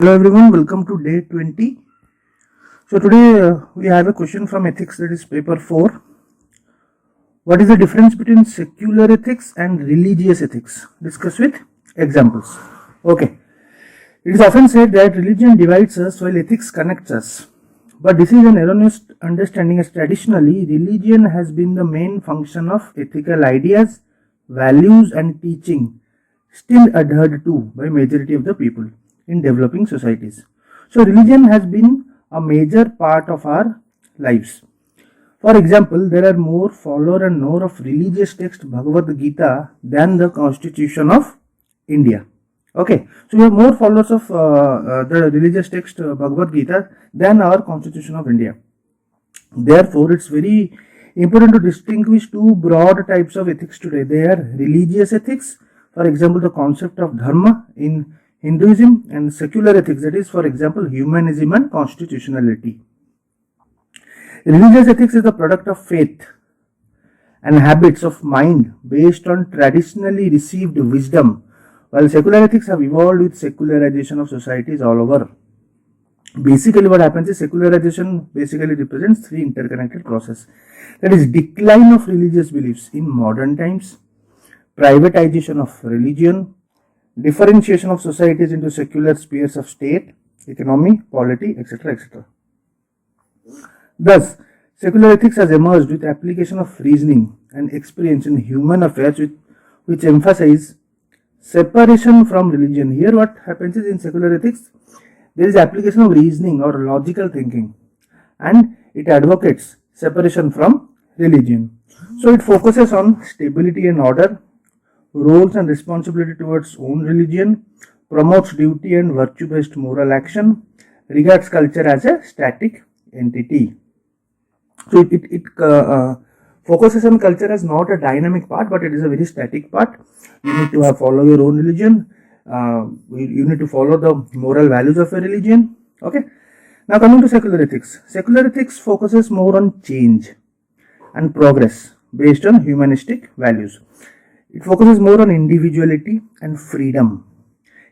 Hello everyone, welcome to day 20. So today we have a question from ethics, that is paper 4. What is the difference between secular ethics and religious ethics? Discuss with examples. Okay. It is often said that religion divides us while ethics connects us. But this is an erroneous understanding, as traditionally religion has been the main function of ethical ideas, values and teaching still adhered to by majority of the people in developing societies. So religion has been a major part of our lives. For example, there are more followers and more of religious text Bhagavad Gita than the Constitution of India. Okay, so we have more followers of the religious text Bhagavad Gita than our Constitution of India. Therefore, it's very important to distinguish two broad types of ethics today. They are religious ethics, for example, the concept of dharma in Hinduism, and secular ethics, that is, for example, humanism and constitutionality. Religious ethics is the product of faith and habits of mind based on traditionally received wisdom, while secular ethics have evolved with secularization of societies all over. Basically, what happens is secularization basically represents three interconnected processes. That is, decline of religious beliefs in modern times, privatization of religion, differentiation of societies into secular spheres of state, economy, polity, etc., etc. Thus, secular ethics has emerged with application of reasoning and experience in human affairs which emphasize separation from religion. Here what happens is, in secular ethics, there is application of reasoning or logical thinking, and it advocates separation from religion. So it focuses on stability and order, roles and responsibility towards own religion, promotes duty and virtue-based moral action, regards culture as a static entity. So it focuses on culture as not a dynamic part, but it is a very static part. You need to follow your own religion. You need to follow the moral values of a religion. Okay. Now coming to secular ethics. Secular ethics focuses more on change and progress based on humanistic values. It focuses more on individuality and freedom.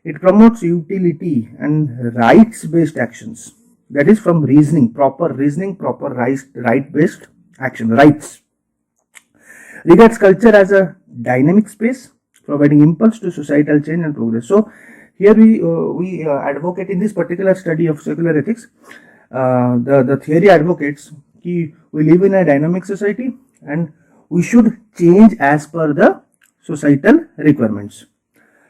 It promotes utility and rights-based actions. That is, from reasoning, proper right-based action, rights. Regards culture as a dynamic space, providing impulse to societal change and progress. So, here we advocate in this particular study of secular ethics. The theory advocates that we live in a dynamic society and we should change as per the societal requirements.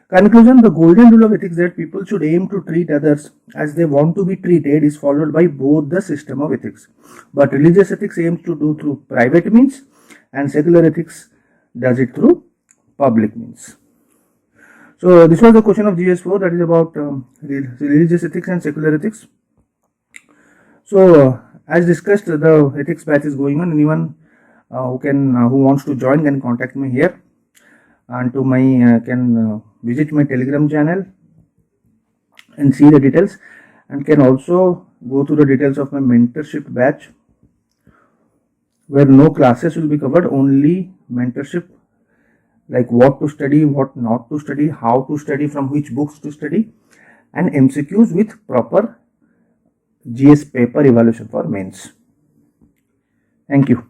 Conclusion: the golden rule of ethics that people should aim to treat others as they want to be treated is followed by both the system of ethics. But religious ethics aims to do through private means, and secular ethics does it through public means. So this was the question of GS4, that is about religious ethics and secular ethics. So as discussed, the ethics batch is going on. Anyone who wants to join can contact me here, and to my can visit my Telegram channel and see the details, and can also go through the details of my mentorship batch, where no classes will be covered, only mentorship, like what to study, what not to study, how to study, from which books to study, and MCQs with proper GS paper evaluation for mains. Thank you.